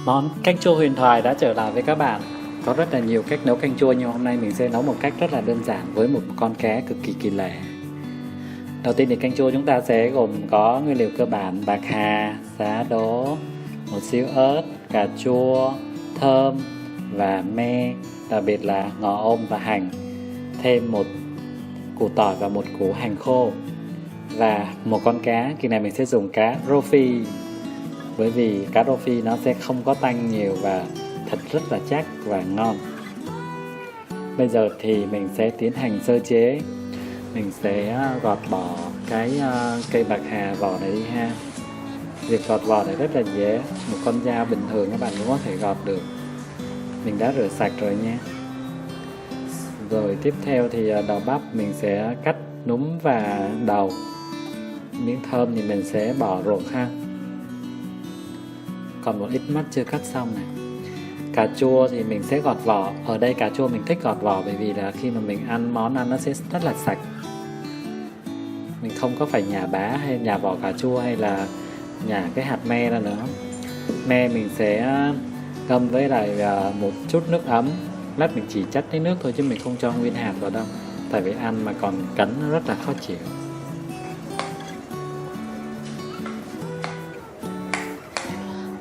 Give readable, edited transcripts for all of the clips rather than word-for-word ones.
Món canh chua huyền thoại đã trở lại với các bạn. Có rất là nhiều cách nấu canh chua, nhưng hôm nay mình sẽ nấu một cách rất là đơn giản với một con cá cực kỳ kỳ lạ. Đầu tiên thì canh chua chúng ta sẽ gồm có nguyên liệu cơ bản: bạc hà, giá đỗ, một xíu ớt, cà chua, thơm và me, đặc biệt là ngò ôm và hành, thêm một củ tỏi và một củ hành khô, và một con cá. Kỳ này mình sẽ dùng cá rô phi, bởi vì cá rô phi nó sẽ không có tanh nhiều và thịt rất là chắc và ngon. Bây giờ thì mình sẽ tiến hành sơ chế. Mình sẽ gọt bỏ cái cây bạc hà vỏ này đi ha. Việc gọt vỏ này rất là dễ, một con dao bình thường các bạn cũng có thể gọt được. Mình đã rửa sạch rồi nha. Rồi tiếp theo thì đầu bắp mình sẽ cắt núm và đầu. Miếng thơm thì mình sẽ bỏ ruột ha. Còn một ít mắt chưa cắt xong này. Cà chua thì mình sẽ gọt vỏ. Ở đây cà chua mình thích gọt vỏ bởi vì là khi mà mình ăn món ăn nó sẽ rất là sạch. Mình không có phải nhả bã hay nhả vỏ cà chua hay là nhả cái hạt me ra nữa. Me mình sẽ ngâm với lại một chút nước ấm. Lát mình chỉ chắt lấy nước thôi chứ mình không cho nguyên hạt vào đâu, tại vì ăn mà còn cắn nó rất là khó chịu.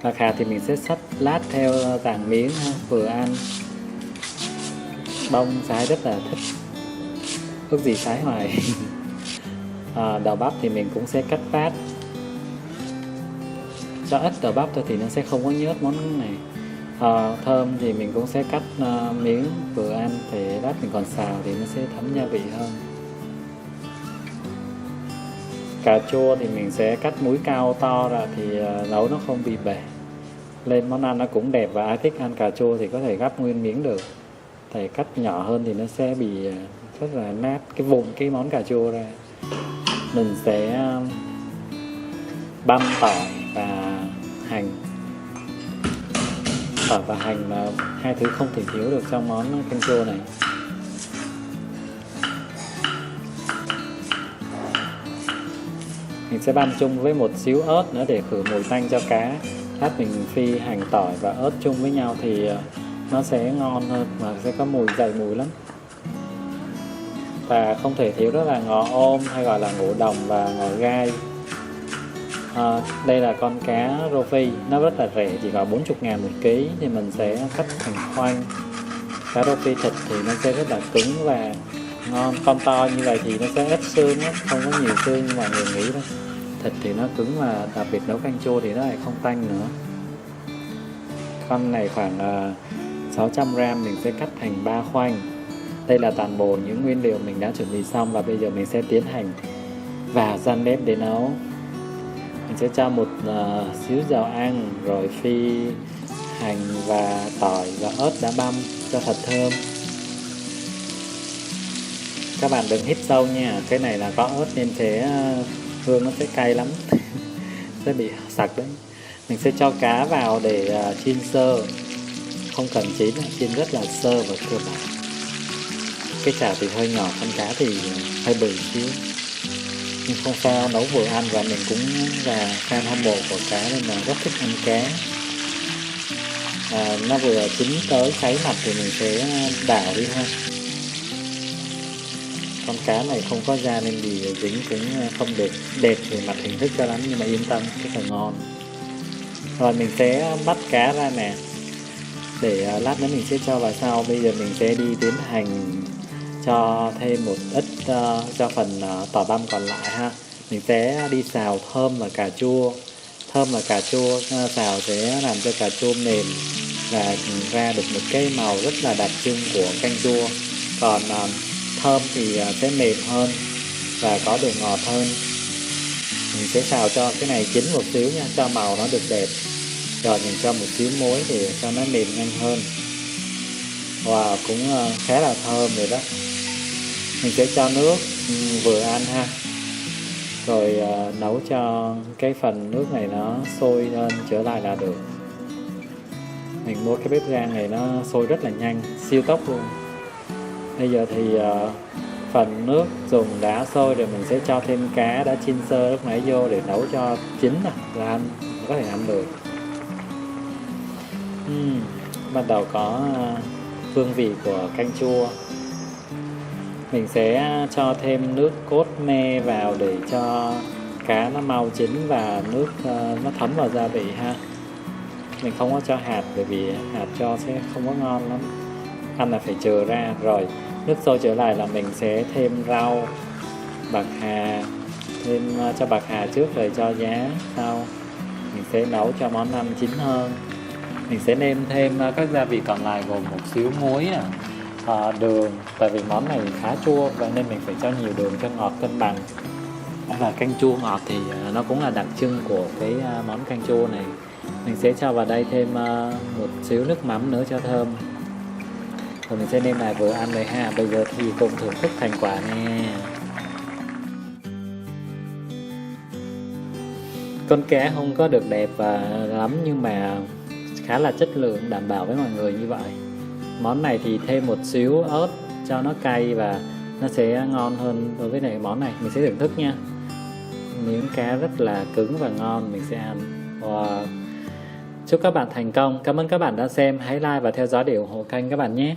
Bạc hà thì mình sẽ xắt lát theo dạng miếng ha, vừa ăn. Bông sái rất là thích, ước gì sái hoài. Đầu bắp thì mình cũng sẽ cắt bát, cho ít đầu bắp thôi thì nó sẽ không có nhớt món này. Thơm thì mình cũng sẽ cắt miếng vừa ăn, thì lát mình còn xào thì nó sẽ thấm gia vị hơn. Cà chua thì mình sẽ cắt múi cao to ra thì nấu nó không bị bể, lên món ăn nó cũng đẹp, và ai thích ăn cà chua thì có thể gắp nguyên miếng được. Tại cắt nhỏ hơn thì nó sẽ bị rất là nát cái món cà chua ra. Mình sẽ băm tỏi và hành. Tỏi và hành là hai thứ không thể thiếu được trong món canh chua này. Mình sẽ băm chung với một xíu ớt nữa để khử mùi tanh cho cá. Lát mình phi hành, tỏi và ớt chung với nhau thì nó sẽ ngon hơn, mà sẽ có mùi dày mùi lắm. Và không thể thiếu đó là ngò ôm, hay gọi là ngũ đồng, và ngò gai. Đây là con cá rô phi, nó rất là rẻ, chỉ có 40.000 một ký. Thì mình sẽ cắt thành khoanh. Cá rô phi thịt thì nó sẽ rất là cứng và ngon. Con to như vậy thì nó sẽ ít xương lắm, không có nhiều xương như mọi người nghĩ đâu. Thịt thì nó cứng, và đặc biệt nấu canh chua thì nó lại không tanh nữa. Con này khoảng 600g, mình sẽ cắt thành 3 khoanh. Đây là toàn bộ những nguyên liệu mình đã chuẩn bị xong, và bây giờ mình sẽ tiến hành vào gian bếp để nấu. Mình sẽ cho một xíu dầu ăn, rồi phi hành và tỏi và ớt đã băm cho thật thơm. Các bạn đừng hít sâu nha, cái này là có ớt nên hương nó sẽ cay lắm. Sẽ bị sặc đấy. Mình sẽ cho cá vào để chiên sơ, không cần chín, chiên rất là sơ và cơ bản. Cái chảo thì hơi nhỏ, con cá thì hơi bự xíu, nhưng không sao, nấu vừa ăn, và mình cũng là fan hâm mộ của cá nên là rất thích ăn cá. Nó vừa chín tới cháy mặt thì mình sẽ đảo đi ha. Con cá này không có da nên bị dính cũng không được đẹp về mặt hình thức cho lắm, nhưng mà yên tâm, rất là ngon. Rồi mình sẽ bắt cá ra nè, để lát nữa mình sẽ cho vào sau. Bây giờ mình sẽ đi tiến hành cho thêm một ít cho phần tỏi băm còn lại ha. Mình sẽ đi xào thơm và cà chua. Thơm và cà chua xào sẽ làm cho cà chua mềm và ra được một cái màu rất là đặc trưng của canh chua. Còn thơm thì sẽ mềm hơn và có độ ngọt hơn. Mình sẽ xào cho cái này chín một xíu nha, cho màu nó được đẹp. Rồi mình cho một xíu muối để cho nó mềm nhanh hơn. Wow, cũng khá là thơm rồi đó. Mình sẽ cho nước vừa ăn ha. Rồi nấu cho cái phần nước này nó sôi lên trở lại là được. Mình mua cái bếp ga này nó sôi rất là nhanh, siêu tốc luôn. Bây giờ thì phần nước dùng đã sôi rồi, mình sẽ cho thêm cá đã chiên sơ lúc nãy vô để nấu cho chín là ăn, có thể ăn được. Bắt đầu có hương vị của canh chua. Mình sẽ cho thêm nước cốt me vào để cho cá nó mau chín và nước nó thấm vào gia vị ha. Mình không có cho hạt bởi vì hạt cho sẽ không có ngon lắm, ăn là phải chừa ra. Rồi nước sôi trở lại là mình sẽ thêm rau bạc hà, thêm cho bạc hà trước rồi cho giá sau. Mình sẽ nấu cho món ăn chín hơn. Mình sẽ nêm thêm các gia vị còn lại gồm một xíu muối, đường, tại vì món này khá chua và nên mình phải cho nhiều đường cho ngọt cân bằng. Và canh chua ngọt thì nó cũng là đặc trưng của cái món canh chua này. Mình sẽ cho vào đây thêm một xíu nước mắm nữa cho thơm. Rồi mình sẽ nêm lại vừa ăn rồi ha. Bây giờ thì cùng thưởng thức thành quả nè. Con cá không có được đẹp lắm nhưng mà khá là chất lượng, đảm bảo với mọi người như vậy. Món này thì thêm một xíu ớt cho nó cay và nó sẽ ngon hơn đối với này món này. Mình sẽ thưởng thức nha. Miếng cá rất là cứng và ngon, mình sẽ ăn. Wow. Chúc các bạn thành công. Cảm ơn các bạn đã xem. Hãy like và theo dõi để ủng hộ kênh các bạn nhé.